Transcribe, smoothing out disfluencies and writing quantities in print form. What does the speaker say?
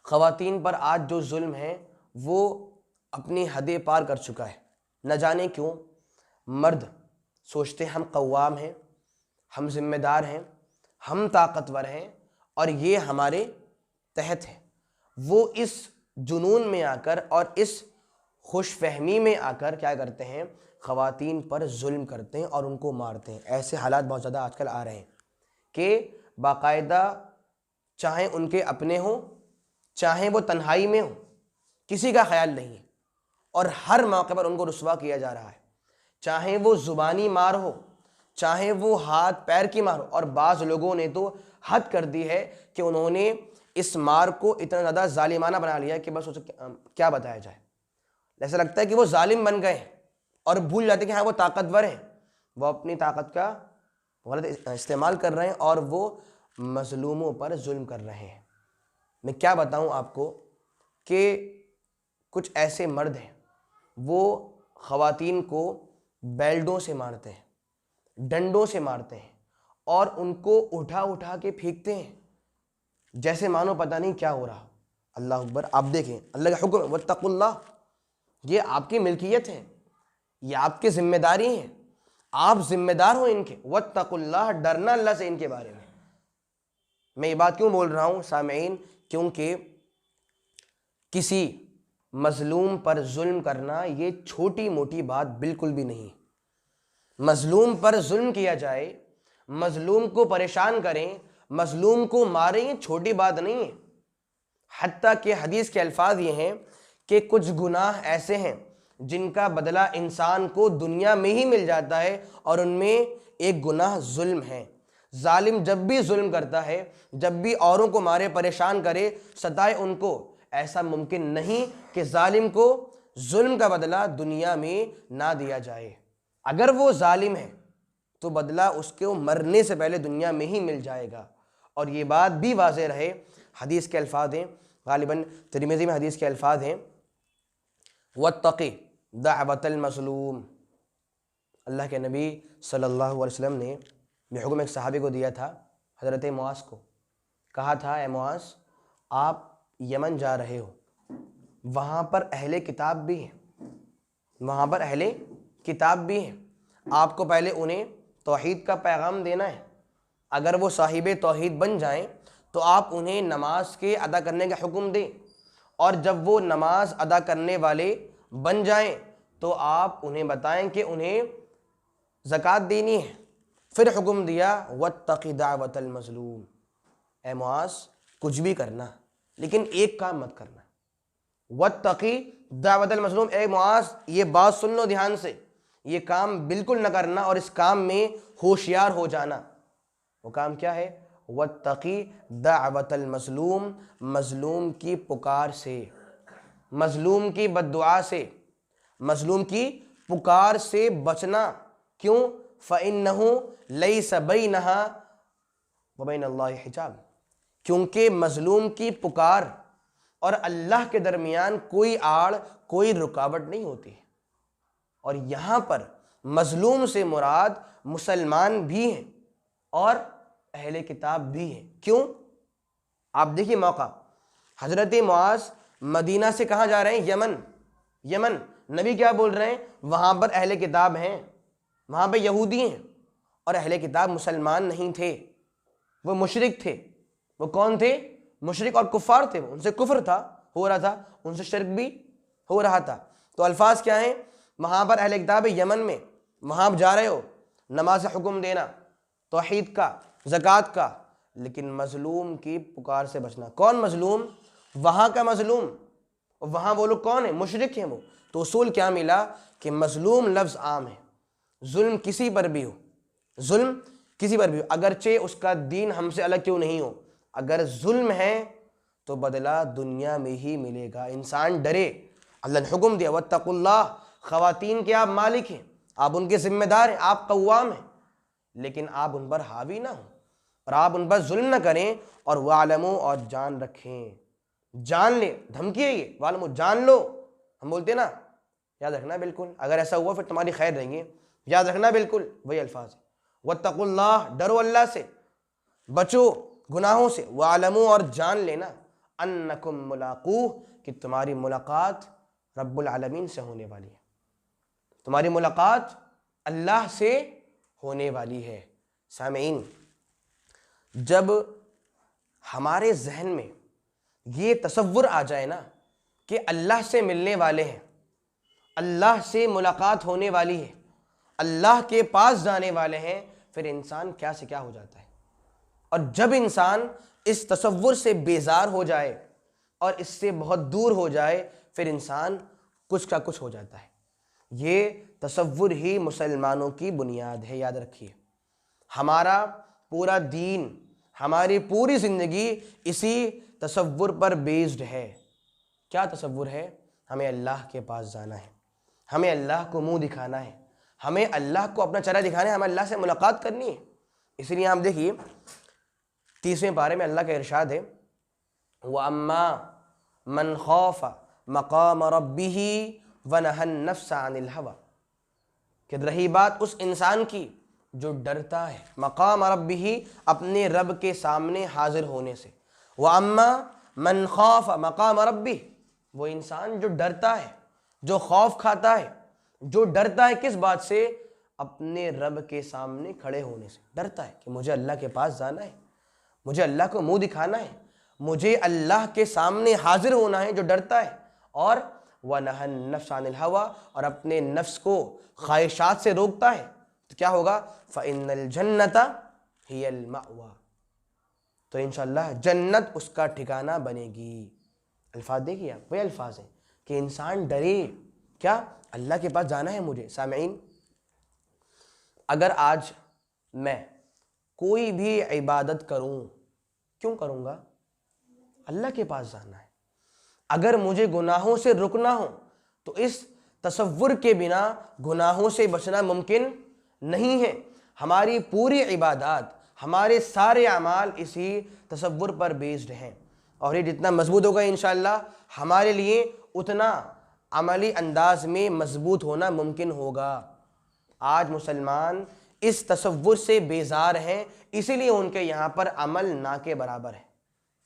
ख़वातीन पर आज जो जुल्म है वो अपनी हदें पार कर चुका है। न जाने क्यों मर्द सोचते हैं हम कव्वाम हैं, हम जिम्मेदार हैं, हम ताकतवर हैं और ये हमारे तहत है। वो इस जुनून में आकर और इस खुशफहमी में आकर क्या करते हैं, ख़वातीन पर जुल्म करते हैं और उनको मारते हैं। ऐसे हालात बहुत ज़्यादा आजकल आ रहे हैं कि बाकायदा चाहे उनके अपने हों, चाहे वो तन्हाई में हो, किसी का ख्याल नहीं है और हर मौके पर उनको रुस्वा किया जा रहा है। चाहे वो ज़ुबानी मार हो, चाहे वो हाथ पैर की मार हो। और बाज़ लोगों ने तो हद कर दी है कि उन्होंने इस मार को इतना ज़्यादा जालिमाना बना लिया कि बस उसे क्या बताया जाए। ऐसा लगता है कि वो जालिम बन गए और भूल जाते कि हाँ वो ताकतवर हैं। वो अपनी ताकत का गलत इस्तेमाल कर रहे हैं और वो मज़लूमों पर जुल्म कर रहे हैं। मैं क्या बताऊं आपको कि कुछ ऐसे मर्द हैं वो ख़वातीन को बेल्टों से मारते हैं, डंडों से मारते हैं और उनको उठा उठा के फेंकते हैं जैसे मानो पता नहीं क्या हो रहा। अल्लाह अकबर। आप देखें अल्लाह का हुक्म है वत्तकुल्लाह, ये आपकी मिल्कियत है, ये आपकी जिम्मेदारी है, आप जिम्मेदार हो इनके। वत्तकुल्लाह, डरना अल्लाह से इनके बारे में। मैं ये बात क्यों बोल रहा हूँ सामईन, क्योंकि किसी मजलूम पर जुल्म करना ये छोटी मोटी बात बिल्कुल भी नहीं। मजलूम पर जुल्म किया जाए, मजलूम को परेशान करें, मजलूम को मारें, ये छोटी बात नहीं है। हत्ता कि हदीस के अल्फाज ये हैं कि कुछ गुनाह ऐसे हैं जिनका बदला इंसान को दुनिया में ही मिल जाता है और उनमें एक गुनाह जुल्म है। जालिम जब भी जुल्म करता है, जब भी औरों को मारे, परेशान करे, सताए उनको, ऐसा मुमकिन नहीं कि जालिम को जुल्म का बदला दुनिया में ना दिया जाए। अगर वो जालिम है तो बदला उसके मरने से पहले दुनिया में ही मिल जाएगा। और ये बात भी वाज़ेह रहे, हदीस के अल्फाज हैं, गालिबन तिरमिज़ी में हदीस के अल्फाज हैं, वत्तक़ी दाअवतल मज़लूम। अल्लाह के नबी सल्लल्लाहु अलैहि वसल्लम ने यह हुक्म एक सहाबी को दिया था, हज़रत मुआज़ को। कहा था, ए मुआज़, आप यमन जा रहे हो, वहाँ पर अहले किताब भी हैं, वहाँ पर अहले किताब भी हैं। आपको पहले उन्हें तौहीद का पैगाम देना है। अगर वो साहिबे तौहीद बन जाएं तो आप उन्हें नमाज के अदा करने का हुक्म दें, और जब वो नमाज अदा करने वाले बन जाएं तो आप उन्हें बताएं कि उन्हें ज़कात देनी है। फिर हुक्म दिया वत्तक़ी दाअवतल मज़लूम, ए मुआज़, कुछ भी करना लेकिन एक काम मत करना। वत्तक़ी दाअवतल मज़लूम, ए मुआज़, ये बात सुन लो ध्यान से, ये काम बिल्कुल न करना और इस काम में होशियार हो जाना। वो काम क्या है? वत्तक़ी दाअवतल मज़लूम, मज़लूम की पुकार से, मज़लूम की बद्दुआ से, मज़लूम की पुकार से बचना। क्यों? फ़इन्नहु लैसा बैनहा व बैनल्लाहि हिजाब, क्योंकि मज़लूम की पुकार और अल्लाह के दरमियान कोई आड़, कोई रुकावट नहीं होती। और यहाँ पर मज़लूम से मुराद मुसलमान भी हैं और अहले किताब भी हैं। क्यों? आप देखिए मौका, हज़रत मुआज़ मदीना से कहाँ जा रहे हैं? यमन। यमन। नबी क्या बोल रहे हैं? वहाँ पर अहले किताब हैं, वहाँ पर यहूदी हैं और अहले किताब मुसलमान नहीं थे, वो मुशरिक थे। वो कौन थे? मुशरिक और कुफ़ार थे। उनसे कुफ्र था, हो रहा था, उनसे शिर्क भी हो रहा था। तो अल्फाज क्या हैं? वहाँ पर अहले किताब यमन में, वहाँ आप जा रहे हो, नमाज का हुक्म देना, तौहीद का, ज़कात का, लेकिन मज़लूम की पुकार से बचना। कौन मज़लूम? वहाँ का मज़लूम। वहाँ वो लोग कौन है? मुशरिक हैं वो। तो उसूल क्या मिला कि मज़लूम लफ्ज़ आम है, जुल्म किसी पर भी हो, जुल्म किसी पर भी हो, अगरचे उसका दीन हमसे अलग क्यों नहीं हो, अगर जुल्म है तो बदला दुनिया में ही मिलेगा। इंसान डरे। अल्लाह ने हुक्म दिया वत्तकुल्लाह, ख़वातीन के आप मालिक हैं, आप उनके ज़िम्मेदार हैं, आप कव्वाम हैं, लेकिन आप उन पर हावी ना हो और आप उन पर जुल्म ना करें। और वालमो, और जान रखें, जान ले, धमकी है ये, वालमो, जान लो। हम बोलते हैं ना, याद रखना बिल्कुल, अगर ऐसा हुआ फिर तुम्हारी खैर रहेंगे, याद रखना बिल्कुल, वही अल्फाज है। वत्तकुल्लाह, डरो अल्लाह से, बचो गुनाहों से, वालमो, और जान लेना, अन्नकुम मुलाक़ूह, कि तुम्हारी मुलाकात रब्बुल आलमीन से होने वाली है, तुम्हारी मुलाकात अल्लाह से होने वाली है। सामीन, जब हमारे जहन में ये तसव्वुर आ जाए ना कि अल्लाह से मिलने वाले हैं, अल्लाह से मुलाकात होने वाली है, अल्लाह के पास जाने वाले हैं, फिर इंसान क्या से क्या हो जाता है। और जब इंसान इस तसव्वुर से बेजार हो जाए और इससे बहुत दूर हो जाए, फिर इंसान कुछ का कुछ हो जाता है। ये तसव्वुर ही मुसलमानों की बुनियाद है, याद रखिए। हमारा पूरा दीन, हमारी पूरी ज़िंदगी इसी तसव्वुर पर बेस्ड है। क्या तसव्वुर है? हमें अल्लाह के पास जाना है, हमें अल्लाह को मुंह दिखाना है, हमें अल्लाह को अपना चेहरा दिखाना है, हमें अल्लाह से मुलाकात करनी है। इसलिए आप देखिए 30वें पारे में अल्लाह का इरशाद है, व अम्मा मन खौफ मकाम रब्बिही व नहन नफ्स अनिल हवा, कि रही बात उस इंसान की जो डरता है मकाम रब्बिही, अपने रब के सामने हाजिर होने से। व अम्मा मन खौफ मकाम रब्बिही, वो इंसान जो डरता है, जो खौफ खाता है, जो डरता है किस बात से? अपने रब के सामने खड़े होने से डरता है कि मुझे अल्लाह के पास जाना है, मुझे अल्लाह को मुंह दिखाना है, मुझे अल्लाह के सामने हाजिर होना है, जो डरता है। और वह नहन नफ्स अनिल हवा, और अपने नफ्स को ख्वाहिशात से रोकता है, तो क्या होगा? फ़इन्नल जन्नता हियल मअवा, तो इंशाअल्लाह जन्नत उसका ठिकाना बनेगी। अल्फाज देखिए आप, वही अल्फाज हैं कि इंसान डरे, क्या? अल्लाह के पास जाना है मुझे। सामीन, अगर आज मैं कोई भी इबादत करूं, क्यों करूंगा? अल्लाह के पास जाना है। अगर मुझे गुनाहों से रुकना हो तो इस तसव्वुर के बिना गुनाहों से बचना मुमकिन नहीं है। हमारी पूरी इबादत, हमारे सारे अमाल इसी तसव्वुर पर बेस्ड हैं, और ये जितना मजबूत होगा इंशाअल्लाह हमारे लिए उतना अमली अंदाज में मजबूत होना मुमकिन होगा। आज मुसलमान इस तसव्वुर से बेजार हैं, इसीलिए उनके यहाँ पर अमल ना के बराबर है।